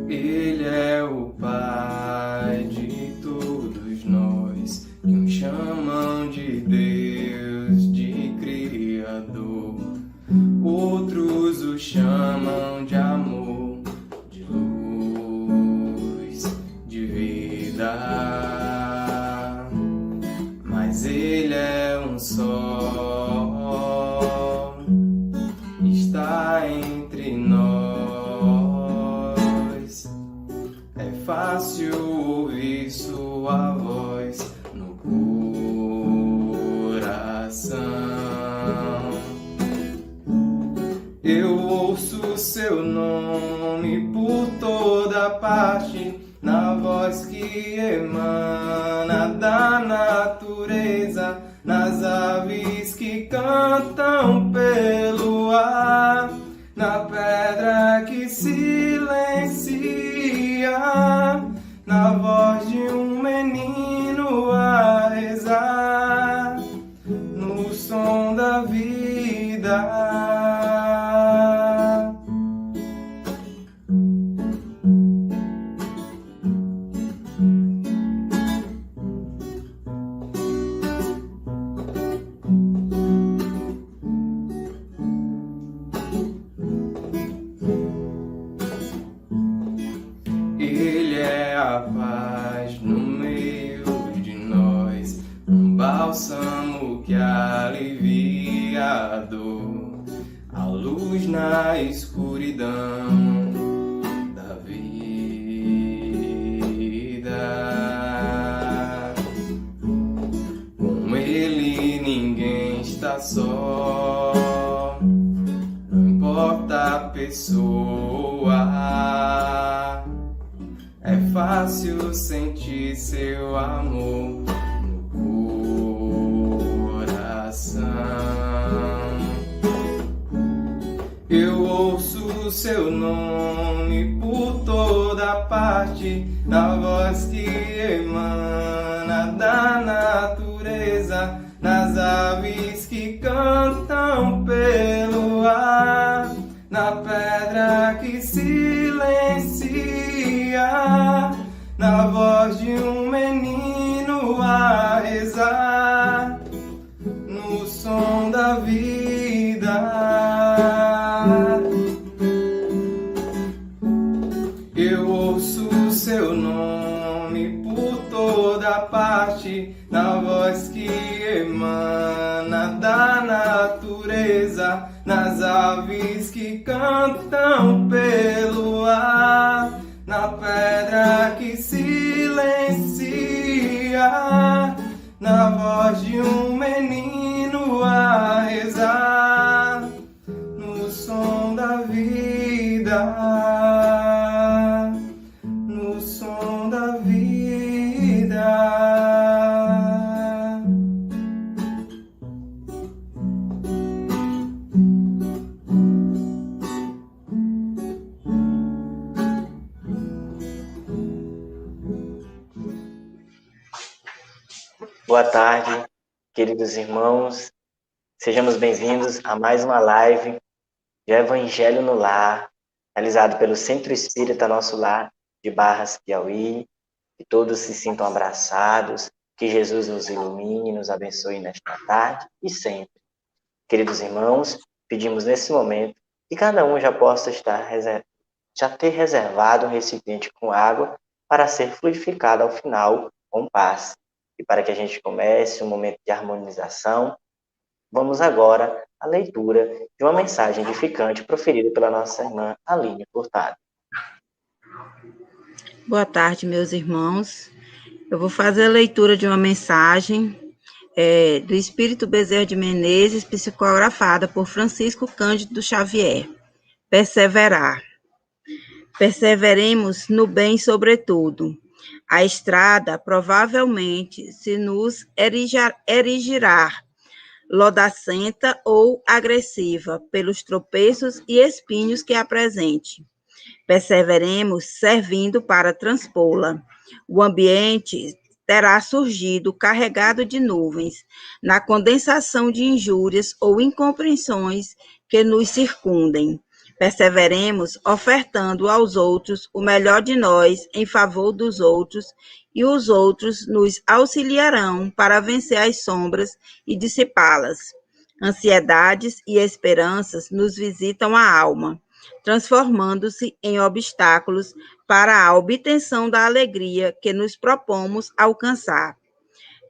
Ele é o Pai de todos nós, que uns chamam de Deus, de Criador, outros o chamam de amor, de luz, de vida. Mas Ele é um só, está entre nós. É fácil ouvir sua voz no coração. Eu ouço seu nome por toda parte, na voz que emana da natureza, nas aves que cantam pelo ar, na pedra que silencia, na voz de um menino a rezar, no som da vida. Ele é a paz no meio de nós, um bálsamo que alivia a dor, a luz na escuridão da vida. Com ele ninguém está só, não importa a pessoa. É fácil sentir seu amor no coração. Eu ouço seu nome por toda parte, na voz que emana da natureza, nas aves que cantam pelo ar, na pedra que silencia, na voz de um menino a rezar, no som da vida. Eu ouço seu nome por toda parte, na voz que emana da natureza, nas aves que cantam pelo ar, na pedra que silencia, na voz de um menino a rezar, no som da vida, no som da vida. Boa tarde, queridos irmãos. Sejamos bem-vindos a mais uma live de Evangelho no Lar, realizado pelo Centro Espírita Nosso Lar de Barras, Piauí. Que todos se sintam abraçados, que Jesus nos ilumine, nos abençoe nesta tarde e sempre. Queridos irmãos, pedimos nesse momento que cada um já possa já ter reservado um recipiente com água para ser fluidificado ao final com paz. E para que a gente comece um momento de harmonização, vamos agora à leitura de uma mensagem edificante proferida pela nossa irmã Aline Furtado. Boa tarde, meus irmãos. Eu vou fazer a leitura de uma mensagem do Espírito Bezerra de Menezes, psicografada por Francisco Cândido Xavier. Perseverar. Perseveremos no bem sobretudo. A estrada provavelmente se nos erigirá lodacenta ou agressiva pelos tropeços e espinhos que apresente. Perseveremos servindo para transpô-la. O ambiente terá surgido carregado de nuvens, na condensação de injúrias ou incompreensões que nos circundem. Perseveremos ofertando aos outros o melhor de nós em favor dos outros, e os outros nos auxiliarão para vencer as sombras e dissipá-las. Ansiedades e esperanças nos visitam a alma, transformando-se em obstáculos para a obtenção da alegria que nos propomos alcançar.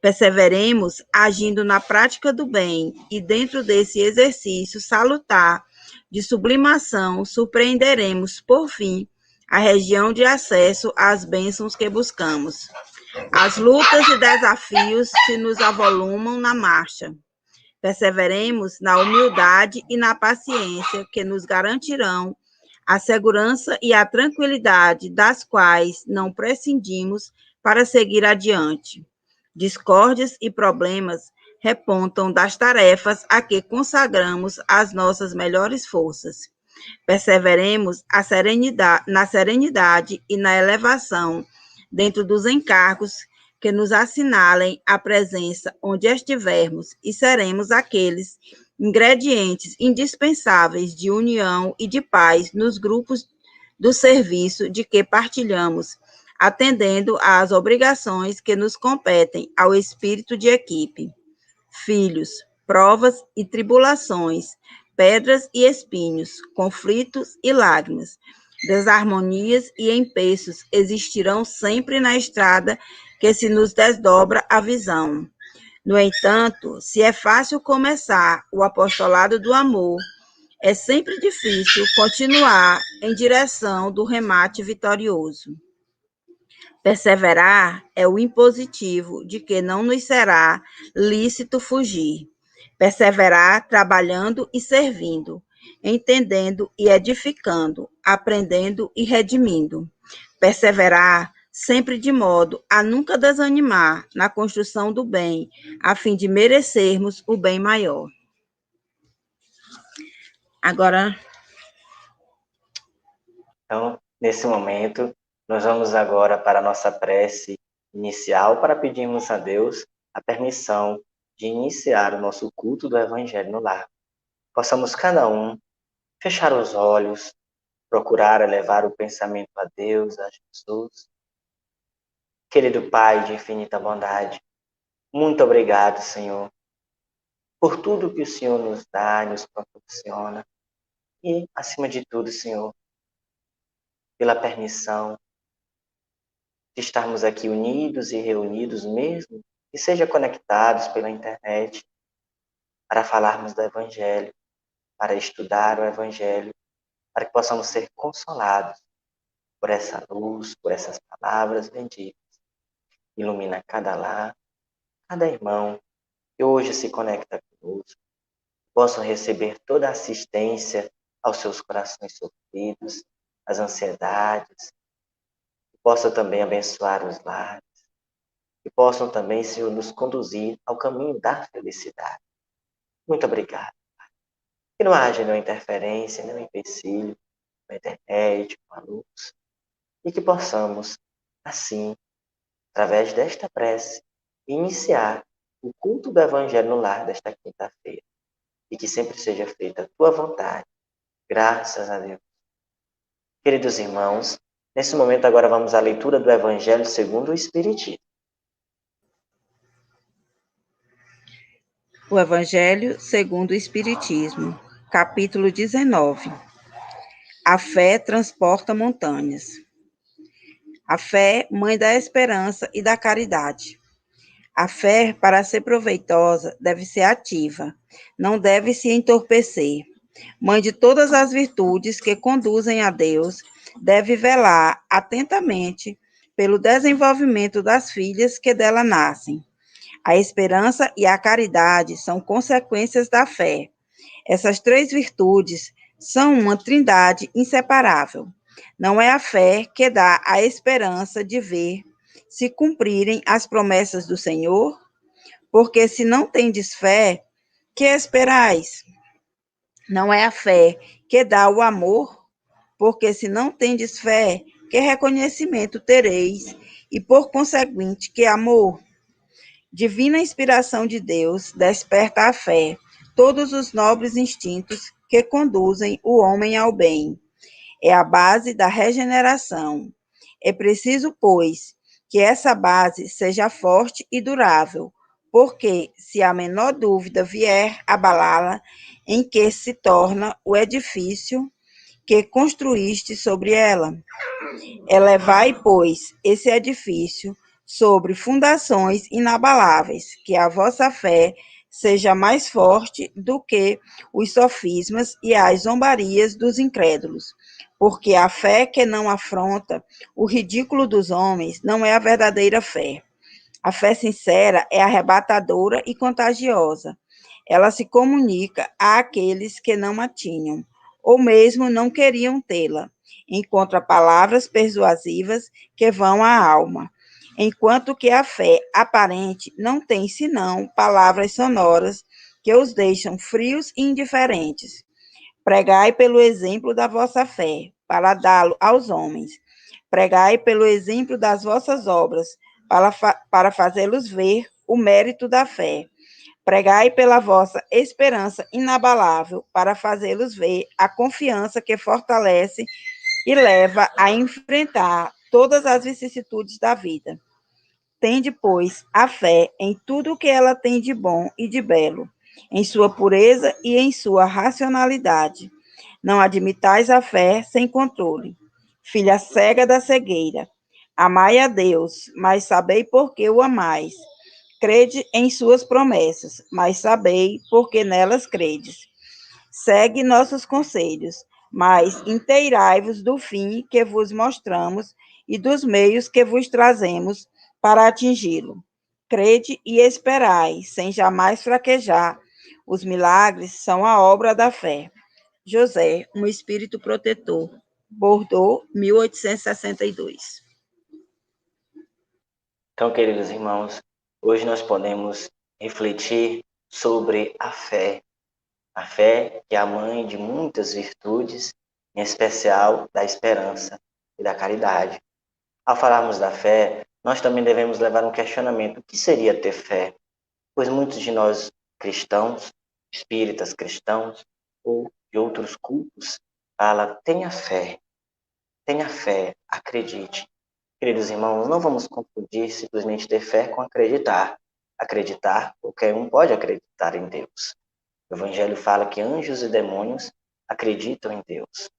Perseveremos agindo na prática do bem e dentro desse exercício salutar de sublimação, surpreenderemos, por fim, a região de acesso às bênçãos que buscamos. As lutas e desafios se nos avolumam na marcha. Perseveremos na humildade e na paciência que nos garantirão a segurança e a tranquilidade das quais não prescindimos para seguir adiante. Discórdias e problemas repontam das tarefas a que consagramos as nossas melhores forças. Perseveremos na serenidade e na elevação dentro dos encargos que nos assinalem a presença onde estivermos e seremos aqueles ingredientes indispensáveis de união e de paz nos grupos do serviço de que partilhamos, atendendo às obrigações que nos competem ao espírito de equipe. Filhos, provas e tribulações, pedras e espinhos, conflitos e lágrimas, desarmonias e empeços existirão sempre na estrada que se nos desdobra a visão. No entanto, se é fácil começar o apostolado do amor, é sempre difícil continuar em direção do remate vitorioso. Perseverar é o impositivo de que não nos será lícito fugir. Perseverar trabalhando e servindo, entendendo e edificando, aprendendo e redimindo. Perseverar sempre de modo a nunca desanimar na construção do bem, a fim de merecermos o bem maior. Agora. Então, nesse momento, nós vamos agora para a nossa prece inicial para pedirmos a Deus a permissão de iniciar o nosso culto do Evangelho no lar. Possamos cada um fechar os olhos, procurar elevar o pensamento a Deus, a Jesus. Querido Pai de infinita bondade, muito obrigado, Senhor, por tudo que o Senhor nos dá, nos proporciona. E, acima de tudo, Senhor, pela permissão de estarmos aqui unidos e reunidos mesmo, e seja conectados pela internet, para falarmos do Evangelho, para estudar o Evangelho, para que possamos ser consolados por essa luz, por essas palavras benditas. Ilumina cada lar, cada irmão que hoje se conecta conosco, possam receber toda a assistência aos seus corações sofridos, às ansiedades, que possam também abençoar os lares, que possam também, Senhor, nos conduzir ao caminho da felicidade. Muito obrigado, Pai. Que não haja nenhuma interferência, nenhum empecilho com a internet, com a luz, e que possamos, assim, através desta prece, iniciar o culto do Evangelho no lar desta quinta-feira, e que sempre seja feita a tua vontade. Graças a Deus. Queridos irmãos, nesse momento agora vamos à leitura do Evangelho segundo o Espiritismo. O Evangelho segundo o Espiritismo, capítulo 19. A fé transporta montanhas. A fé, mãe da esperança e da caridade. A fé, para ser proveitosa, deve ser ativa, não deve se entorpecer. Mãe de todas as virtudes que conduzem a Deus, deve velar atentamente pelo desenvolvimento das filhas que dela nascem. A esperança e a caridade são consequências da fé. Essas três virtudes são uma trindade inseparável. Não é a fé que dá a esperança de ver se cumprirem as promessas do Senhor? Porque se não tendes fé, que esperais? Não é a fé que dá o amor? Porque se não tendes fé, que reconhecimento tereis, e por conseguinte, que amor? Divina inspiração de Deus desperta a fé, todos os nobres instintos que conduzem o homem ao bem. É a base da regeneração. É preciso, pois, que essa base seja forte e durável, porque, se a menor dúvida vier abalá-la, em que se torna o edifício que construíste sobre ela. Elevai, pois, esse edifício sobre fundações inabaláveis, que a vossa fé seja mais forte do que os sofismas e as zombarias dos incrédulos, porque a fé que não afronta o ridículo dos homens não é a verdadeira fé. A fé sincera é arrebatadora e contagiosa. Ela se comunica àqueles que não a tinham, ou mesmo não queriam tê-la. Encontra palavras persuasivas que vão à alma, enquanto que a fé aparente não tem senão palavras sonoras que os deixam frios e indiferentes. Pregai pelo exemplo da vossa fé, para dá-lo aos homens. Pregai pelo exemplo das vossas obras, para fazê-los ver o mérito da fé. Pregai pela vossa esperança inabalável, para fazê-los ver a confiança que fortalece e leva a enfrentar todas as vicissitudes da vida. Tende, pois, a fé em tudo o que ela tem de bom e de belo, em sua pureza e em sua racionalidade. Não admitais a fé sem controle. Filha cega da cegueira, amai a Deus, mas sabei por que o amais. Crede em suas promessas, mas sabei por que nelas credes. Segue nossos conselhos, mas inteirai-vos do fim que vos mostramos e dos meios que vos trazemos para atingi-lo. Crede e esperai, sem jamais fraquejar. Os milagres são a obra da fé. José, um espírito protetor. Bordeaux, 1862. Então, queridos irmãos, hoje nós podemos refletir sobre a fé. A fé que é a mãe de muitas virtudes, em especial da esperança e da caridade. Ao falarmos da fé, nós também devemos levar um questionamento. O que seria ter fé? Pois muitos de nós cristãos, espíritas cristãos ou de outros cultos, fala: tenha fé, acredite. Queridos irmãos, não vamos confundir simplesmente ter fé com acreditar. Acreditar, qualquer um pode acreditar em Deus. O Evangelho fala que anjos e demônios acreditam em Deus.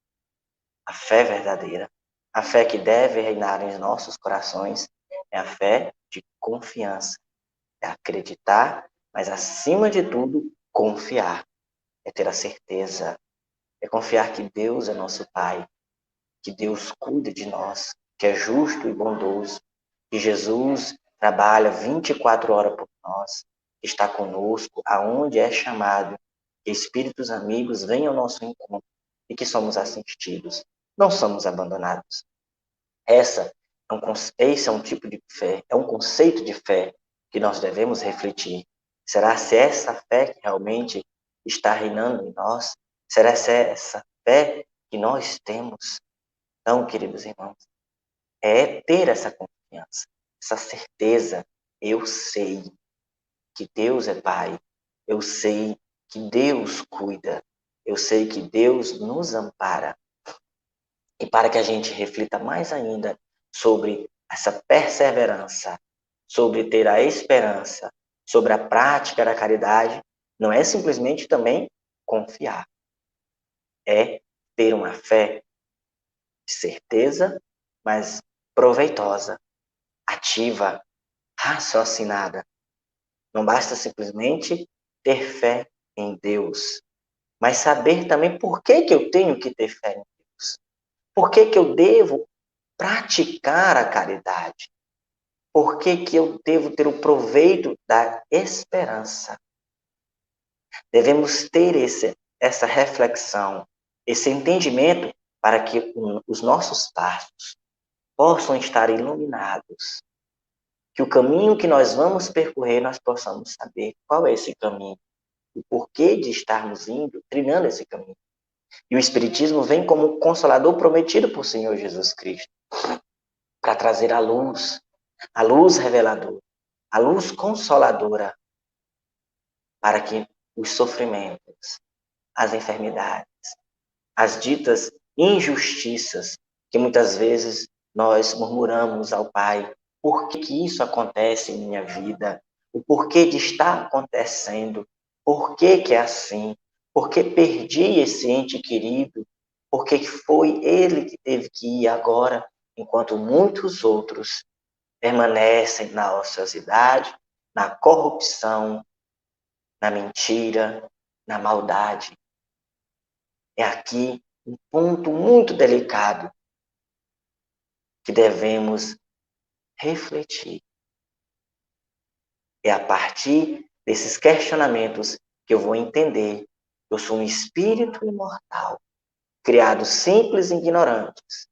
A fé verdadeira, a fé que deve reinar em nossos corações, é a fé de confiança. É acreditar, mas acima de tudo, confiar. É ter a certeza, é confiar que Deus é nosso Pai, que Deus cuida de nós, que é justo e bondoso, que Jesus trabalha 24 horas por nós, que está conosco aonde é chamado, que espíritos amigos venham ao nosso encontro e que somos assistidos, não somos abandonados. Esse é um tipo de fé, é um conceito de fé que nós devemos refletir. Será se essa fé que realmente está reinando em nós? Será se essa fé que nós temos? Então, queridos irmãos, é ter essa confiança, essa certeza. Eu sei que Deus é Pai, eu sei que Deus cuida, eu sei que Deus nos ampara. E para que a gente reflita mais ainda sobre essa perseverança, sobre ter a esperança, sobre a prática da caridade, não é simplesmente também confiar, é ter uma fé de certeza, mas proveitosa, ativa, raciocinada. Não basta simplesmente ter fé em Deus, mas saber também por que eu tenho que ter fé em Deus. Por que eu devo praticar a caridade? Por que eu devo ter o proveito da esperança? Devemos ter essa reflexão, esse entendimento para que os nossos passos possam estar iluminados. Que o caminho que nós vamos percorrer, nós possamos saber qual é esse caminho, o porquê de estarmos indo, trilhando esse caminho. E o Espiritismo vem como um consolador prometido por Senhor Jesus Cristo. para trazer a luz reveladora, a luz consoladora, para que os sofrimentos, as enfermidades, as ditas injustiças que muitas vezes nós murmuramos ao Pai, por que isso acontece em minha vida? O porquê de estar acontecendo? Por que é assim? Por que perdi esse ente querido? Por que foi ele que teve que ir agora, enquanto muitos outros permanecem na ociosidade, na corrupção, na mentira, na maldade? É aqui um ponto muito delicado que devemos refletir. É a partir desses questionamentos que eu vou entender que eu sou um espírito imortal, criado simples e ignorantes,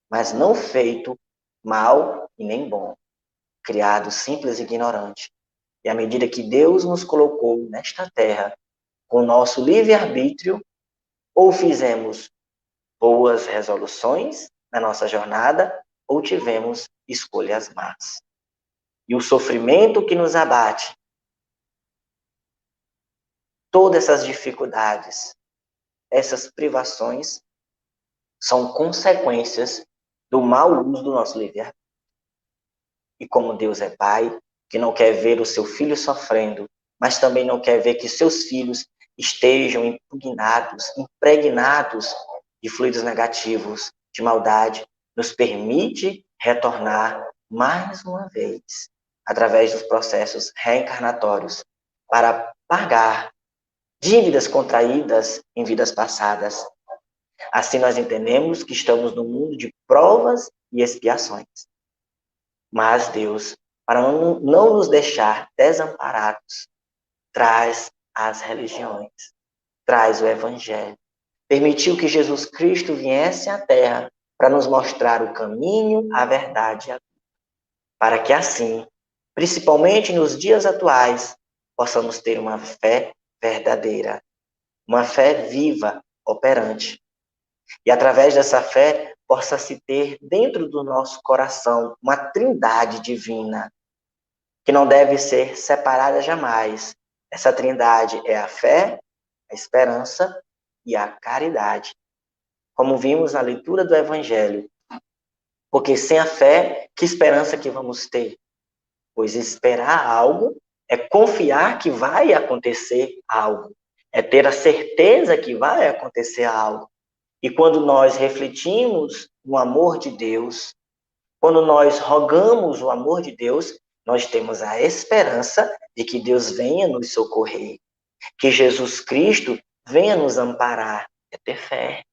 mas não feito mal e nem bom, criado simples e ignorante. E à medida que Deus nos colocou nesta terra, com o nosso livre-arbítrio, ou fizemos boas resoluções na nossa jornada, ou tivemos escolhas más. E o sofrimento que nos abate, todas essas dificuldades, essas privações, são consequências do mau uso do nosso livre-arbítrio. E como Deus é Pai, que não quer ver o seu filho sofrendo, mas também não quer ver que seus filhos estejam impregnados de fluidos negativos, de maldade, nos permite retornar mais uma vez, através dos processos reencarnatórios, para pagar dívidas contraídas em vidas passadas. Assim nós entendemos que estamos no mundo de provas e expiações. Mas Deus, para não nos deixar desamparados, traz as religiões, traz o Evangelho. Permitiu que Jesus Cristo viesse à Terra para nos mostrar o caminho, a verdade e a vida. Para que assim, principalmente nos dias atuais, possamos ter uma fé verdadeira, uma fé viva, operante. E através dessa fé, possa-se ter dentro do nosso coração uma trindade divina, que não deve ser separada jamais. Essa trindade é a fé, a esperança e a caridade. Como vimos na leitura do Evangelho. Porque sem a fé, que esperança que vamos ter? Pois esperar algo é confiar que vai acontecer algo. É ter a certeza que vai acontecer algo. E quando nós refletimos no amor de Deus, quando nós rogamos o amor de Deus, nós temos a esperança de que Deus venha nos socorrer, que Jesus Cristo venha nos amparar. É ter fé,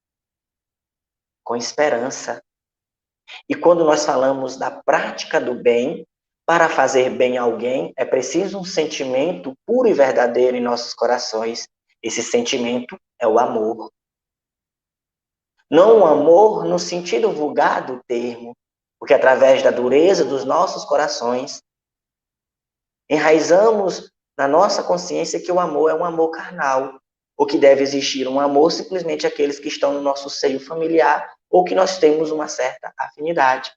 com esperança. E quando nós falamos da prática do bem, para fazer bem a alguém, é preciso um sentimento puro e verdadeiro em nossos corações. Esse sentimento é o amor. Não o amor no sentido vulgar do termo, porque através da dureza dos nossos corações, enraizamos na nossa consciência que o amor é um amor carnal, ou que deve existir um amor simplesmente àqueles que estão no nosso seio familiar, ou que nós temos uma certa afinidade.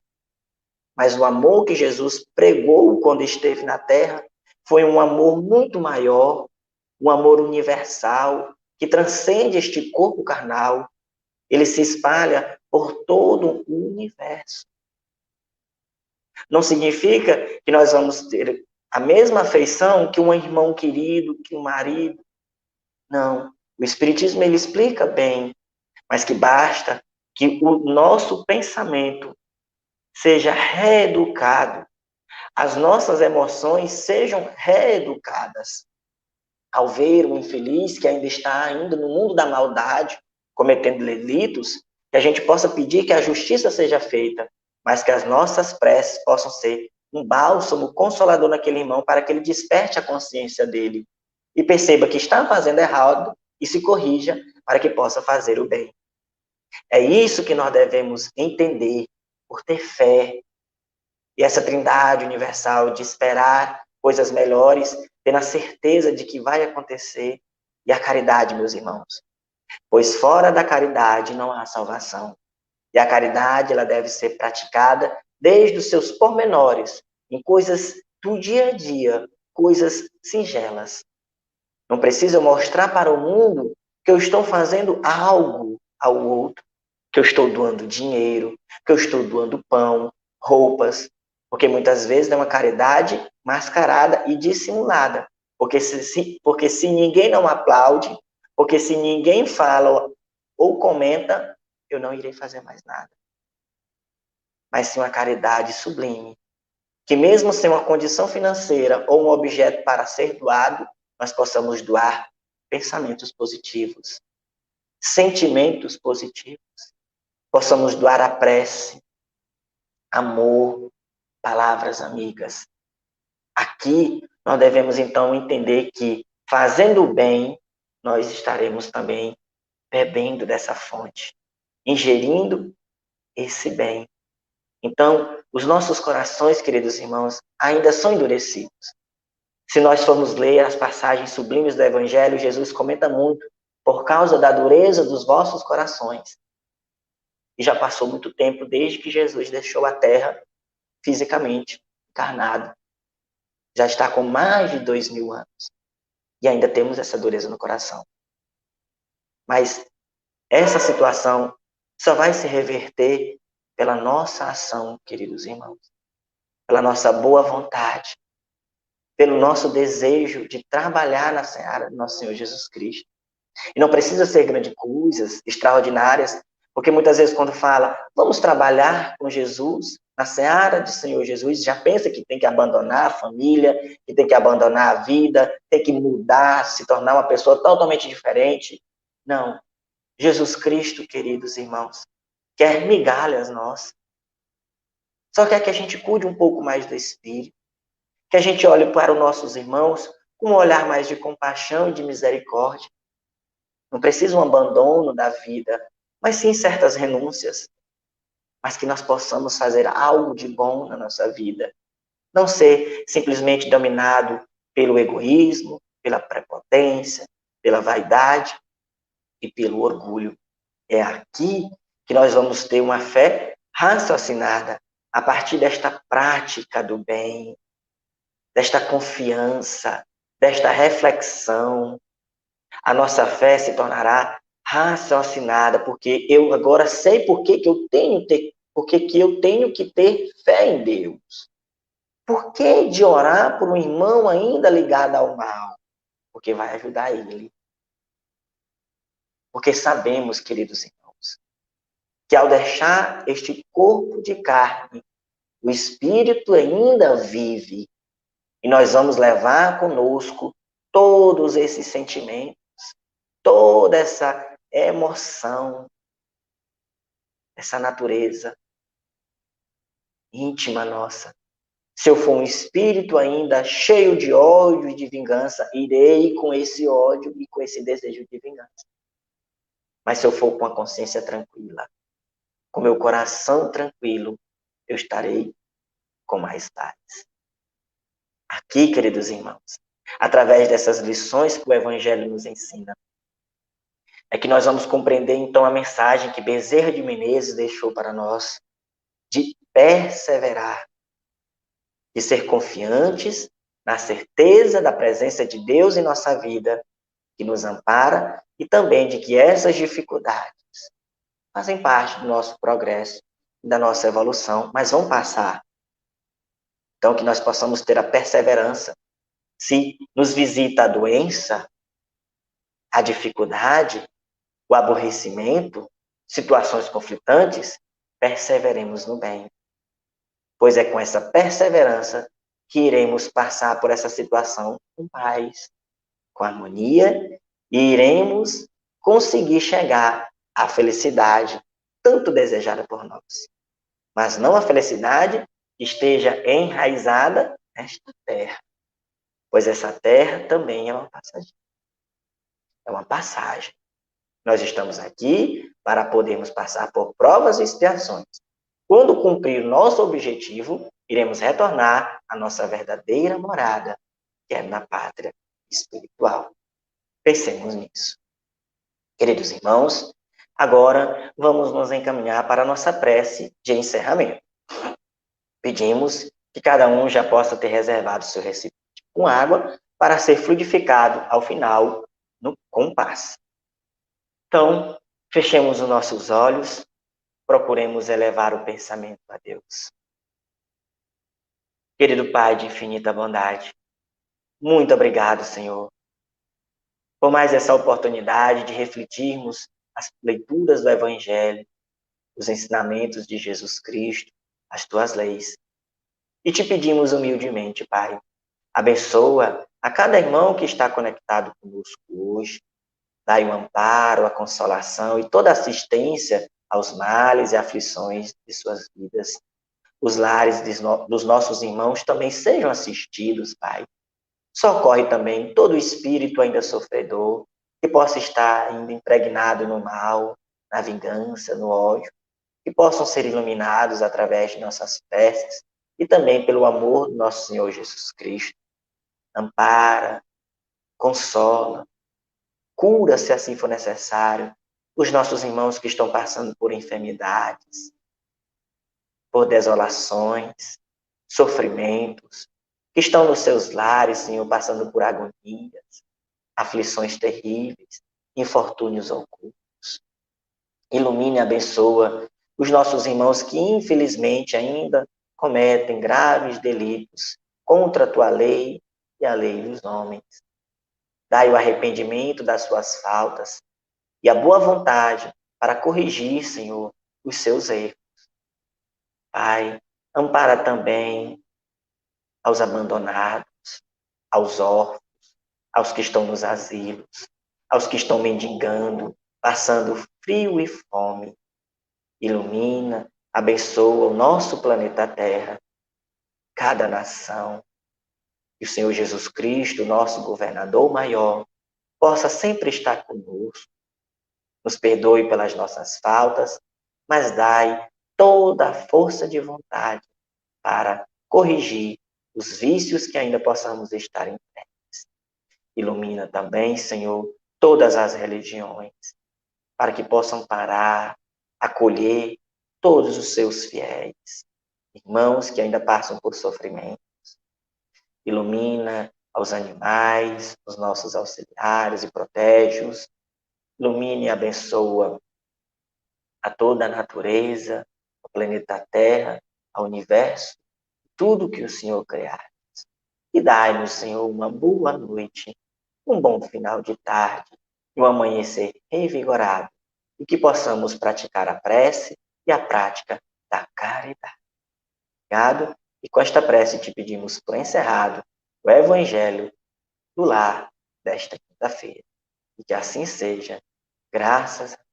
Mas o amor que Jesus pregou quando esteve na Terra foi um amor muito maior, um amor universal, que transcende este corpo carnal. Ele se espalha por todo o universo. Não significa que nós vamos ter a mesma afeição que um irmão querido, que um marido. Não. O Espiritismo ele explica bem, mas que basta que o nosso pensamento seja reeducado, as nossas emoções sejam reeducadas. Ao ver um infeliz que ainda está ainda no mundo da maldade, cometendo delitos, que a gente possa pedir que a justiça seja feita, mas que as nossas preces possam ser um bálsamo consolador naquele irmão para que ele desperte a consciência dele e perceba que está fazendo errado e se corrija para que possa fazer o bem. É isso que nós devemos entender por ter fé. E essa trindade universal de esperar coisas melhores, tendo a certeza de que vai acontecer. E a caridade, meus irmãos. Pois fora da caridade não há salvação. E a caridade, ela deve ser praticada desde os seus pormenores, em coisas do dia a dia, coisas singelas. Não preciso mostrar para o mundo que eu estou fazendo algo ao outro, que eu estou doando dinheiro, que eu estou doando pão, roupas, porque muitas vezes é uma caridade mascarada e dissimulada. Porque se ninguém não aplaude, porque se ninguém fala ou comenta, eu não irei fazer mais nada. Mas sim uma caridade sublime, que mesmo sem uma condição financeira ou um objeto para ser doado, nós possamos doar pensamentos positivos, sentimentos positivos, possamos doar a prece, amor, palavras amigas. Aqui nós devemos então entender que fazendo o bem, nós estaremos também bebendo dessa fonte, ingerindo esse bem. Então, os nossos corações, queridos irmãos, ainda são endurecidos. Se nós formos ler as passagens sublimes do Evangelho, Jesus comenta muito, por causa da dureza dos vossos corações. E já passou muito tempo desde que Jesus deixou a terra fisicamente, encarnado. Já está com mais de 2000 anos. E ainda temos essa dureza no coração. Mas essa situação só vai se reverter pela nossa ação, queridos irmãos. Pela nossa boa vontade. Pelo nosso desejo de trabalhar na seara do nosso Senhor Jesus Cristo. E não precisa ser grandes coisas, extraordinárias, porque muitas vezes quando fala, vamos trabalhar com Jesus, na seara do Senhor Jesus, já pensa que tem que abandonar a família, que tem que abandonar a vida, tem que mudar, se tornar uma pessoa totalmente diferente. Não. Jesus Cristo, queridos irmãos, quer migalhas nossas. Só quer que a gente cuide um pouco mais do Espírito, que a gente olhe para os nossos irmãos com um olhar mais de compaixão e de misericórdia. Não precisa um abandono da vida, mas sim certas renúncias. Mas que nós possamos fazer algo de bom na nossa vida. Não ser simplesmente dominado pelo egoísmo, pela prepotência, pela vaidade e pelo orgulho. É aqui que nós vamos ter uma fé raciocinada, a partir desta prática do bem, desta confiança, desta reflexão. A nossa fé se tornará raciocinada, porque eu agora sei por que eu tenho que ter fé em Deus. Por que de orar por um irmão ainda ligado ao mal? Porque vai ajudar ele. Porque sabemos, queridos irmãos, que ao deixar este corpo de carne, o Espírito ainda vive. E nós vamos levar conosco todos esses sentimentos, toda essa emoção, essa natureza íntima nossa. Se eu for um espírito ainda cheio de ódio e de vingança, irei com esse ódio e com esse desejo de vingança. Mas se eu for com a consciência tranquila, com meu coração tranquilo, eu estarei com mais paz. Aqui, queridos irmãos, através dessas lições que o Evangelho nos ensina, é que nós vamos compreender então a mensagem que Bezerra de Menezes deixou para nós, de perseverar, de ser confiantes na certeza da presença de Deus em nossa vida, que nos ampara, e também de que essas dificuldades fazem parte do nosso progresso, da nossa evolução, mas vão passar. Então, que nós possamos ter a perseverança. Se nos visita a doença, a dificuldade, o aborrecimento, situações conflitantes, perseveremos no bem. Pois é com essa perseverança que iremos passar por essa situação com paz, com harmonia, e iremos conseguir chegar à felicidade tanto desejada por nós. Mas não a felicidade que esteja enraizada nesta terra, pois essa terra também é uma passagem. É uma passagem. Nós estamos aqui para podermos passar por provas e expiações. Quando cumprir nosso objetivo, iremos retornar à nossa verdadeira morada, que é na pátria espiritual. Pensemos nisso. Queridos irmãos, Agora, vamos nos encaminhar para a nossa prece de encerramento. Pedimos que cada um já possa ter reservado seu recipiente com água para ser fluidificado ao final com o passe. Então, fechemos os nossos olhos, procuremos elevar o pensamento a Deus. Querido Pai de infinita bondade, muito obrigado, Senhor, por mais essa oportunidade de refletirmos as leituras do Evangelho, os ensinamentos de Jesus Cristo, as tuas leis. E te pedimos humildemente, Pai, abençoa a cada irmão que está conectado conosco hoje, dai o amparo, a consolação e toda a assistência aos males e aflições de suas vidas. Os lares dos nossos irmãos também sejam assistidos, Pai. Socorre também todo o espírito ainda sofredor, que possa estar ainda impregnado no mal, na vingança, no ódio, que possam ser iluminados através de nossas preces e também pelo amor do nosso Senhor Jesus Cristo. Ampara, consola, cura, se assim for necessário, os nossos irmãos que estão passando por enfermidades, por desolações, sofrimentos, que estão nos seus lares, Senhor, passando por agonias, aflições terríveis, infortúnios ocultos. Ilumine e abençoa os nossos irmãos que, infelizmente, ainda cometem graves delitos contra a tua lei e a lei dos homens. Dai o arrependimento das suas faltas e a boa vontade para corrigir, Senhor, os seus erros. Pai, ampara também aos abandonados, aos órfãos, aos que estão nos asilos, aos que estão mendigando, passando frio e fome. Ilumina, abençoa o nosso planeta Terra, cada nação. Que o Senhor Jesus Cristo, nosso governador maior, possa sempre estar conosco. Nos perdoe pelas nossas faltas, mas dai toda a força de vontade para corrigir os vícios que ainda possamos estar entregues. Ilumina também, Senhor, todas as religiões, para que possam parar, acolher todos os seus fiéis, irmãos que ainda passam por sofrimentos. Ilumina aos animais, os nossos auxiliares e protege-os. Ilumine e abençoa a toda a natureza, o planeta Terra, ao universo, tudo que o Senhor criar. E dai-nos, Senhor, uma boa noite, um bom final de tarde e um amanhecer revigorado, e que possamos praticar a prece e a prática da caridade. Obrigado, e com esta prece te pedimos por encerrado o Evangelho do lar desta quinta-feira. E que assim seja, graças a Deus.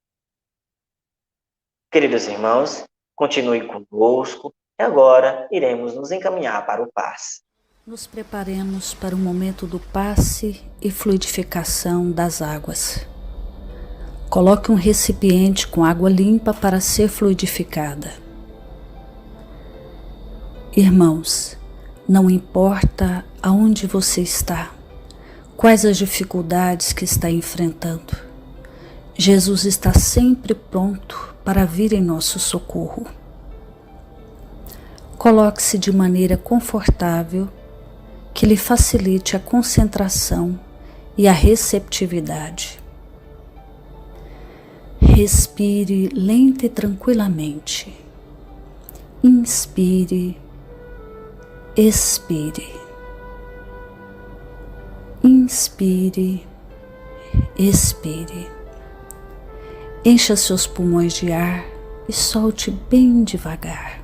Queridos irmãos, continue conosco e agora iremos nos encaminhar para o passe. Nos preparemos para o momento do passe e fluidificação das águas. Coloque um recipiente com água limpa para ser fluidificada. Irmãos, não importa aonde você está, quais as dificuldades que está enfrentando, Jesus está sempre pronto para vir em nosso socorro. Coloque-se de maneira confortável, que lhe facilite a concentração e a receptividade. Respire lenta e tranquilamente. Inspire, expire. Inspire, expire. Encha seus pulmões de ar e solte bem devagar.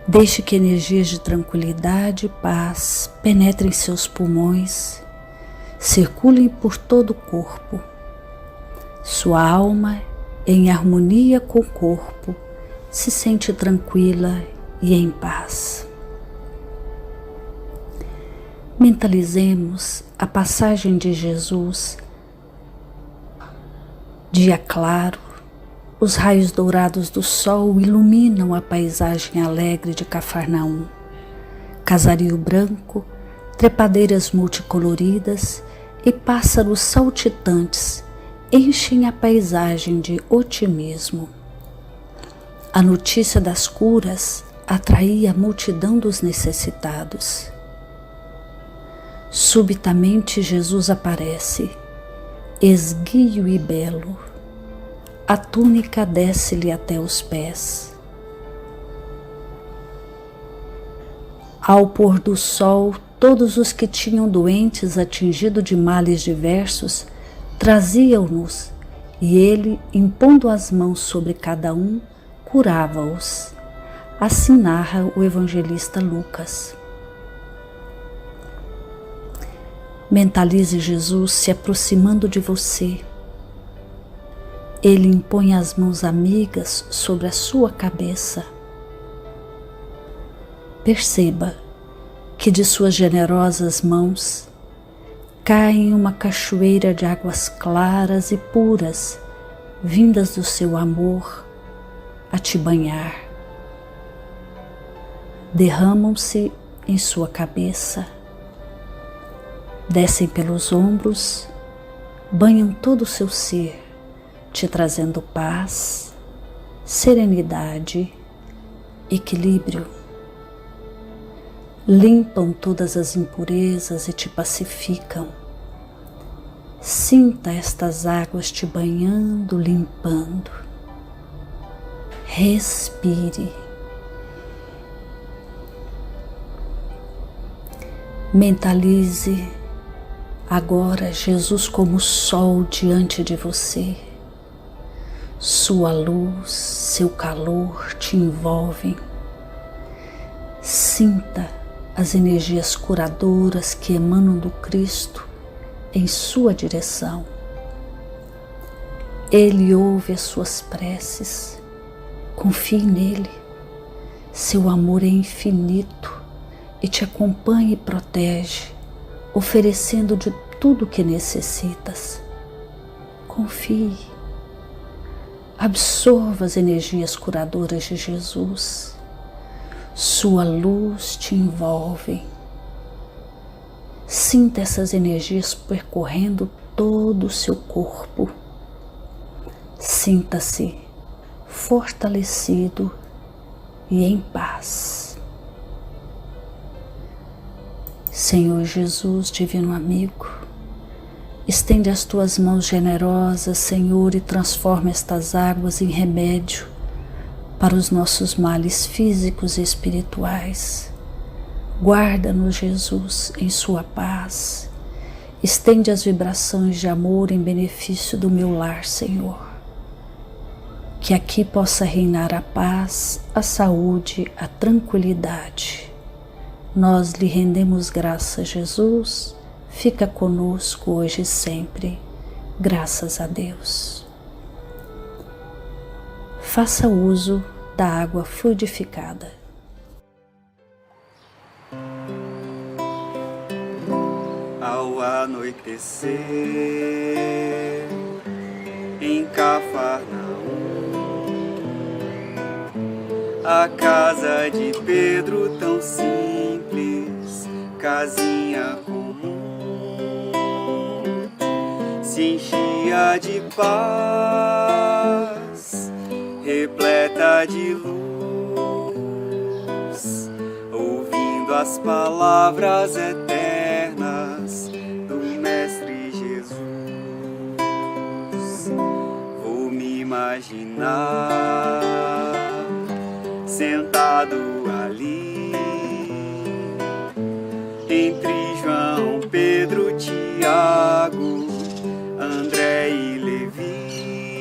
Deixe que energias de tranquilidade e paz penetrem seus pulmões, circulem por todo o corpo. Sua alma, em harmonia com o corpo, se sente tranquila e em paz. Mentalizemos a passagem de Jesus. Dia claro, os raios dourados do sol iluminam a paisagem alegre de Cafarnaum. Casario branco, trepadeiras multicoloridas e pássaros saltitantes enchem a paisagem de otimismo. A notícia das curas atraía a multidão dos necessitados. Subitamente Jesus aparece, esguio e belo. A túnica desce-lhe até os pés. Ao pôr do sol, todos os que tinham doentes atingidos de males diversos traziam-nos, e ele, impondo as mãos sobre cada um, curava-os. Assim narra o evangelista Lucas. Mentalize Jesus se aproximando de você. Ele impõe as mãos amigas sobre a sua cabeça. Perceba que de suas generosas mãos cai uma cachoeira de águas claras e puras, vindas do seu amor a te banhar. Derramam-se em sua cabeça, descem pelos ombros, banham todo o seu ser, te trazendo paz, serenidade, equilíbrio. Limpam todas as impurezas e te pacificam. Sinta estas águas te banhando, limpando. Respire. Mentalize agora Jesus como sol diante de você. Sua luz, seu calor te envolvem. Sinta as energias curadoras que emanam do Cristo em sua direção. Ele ouve as suas preces. Confie nele. Seu amor é infinito e te acompanha e protege, oferecendo de tudo o que necessitas. Confie. Absorva as energias curadoras de Jesus. Sua luz te envolve. Sinta essas energias percorrendo todo o seu corpo. Sinta-se fortalecido e em paz. Senhor Jesus, divino amigo, estende as tuas mãos generosas, Senhor, e transforma estas águas em remédio para os nossos males físicos e espirituais. Guarda-nos, Jesus, em sua paz. Estende as vibrações de amor em benefício do meu lar, Senhor. Que aqui possa reinar a paz, a saúde, a tranquilidade. Nós lhe rendemos graças, Jesus. Fica conosco hoje e sempre. Graças a Deus. Faça uso da água fluidificada. Ao anoitecer, em Cafarnaum, a casa de Pedro tão simples, casinha comum, se enchia de paz, repleta de luz, ouvindo as palavras eternas do Mestre Jesus. Vou me imaginar sentado ali, entre João, Pedro, Tiago, André e Levi,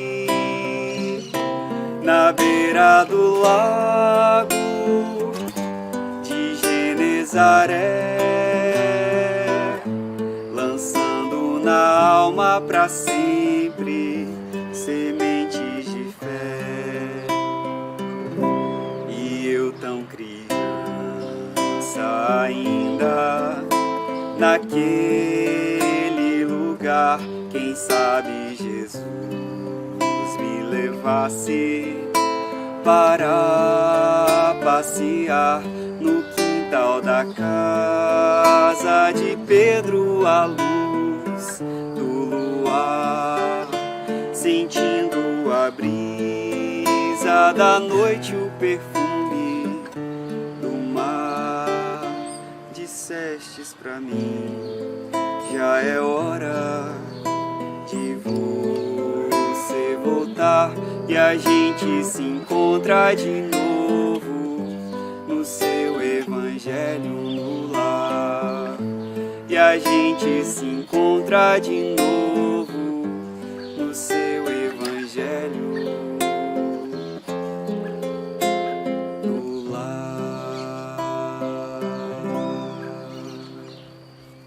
na beira do lago de Genezaré, lançando na alma pra sempre sementes de fé. E eu tão criança ainda, naquele lugar, quem sabe Jesus me levasse para passear no quintal da casa de Pedro, à luz do luar, sentindo a brisa da noite, o perfume do mar. Dissestes pra mim, já é hora de você voltar e a gente se encontra de novo no seu evangelho no lar. E a gente se encontra de novo no seu evangelho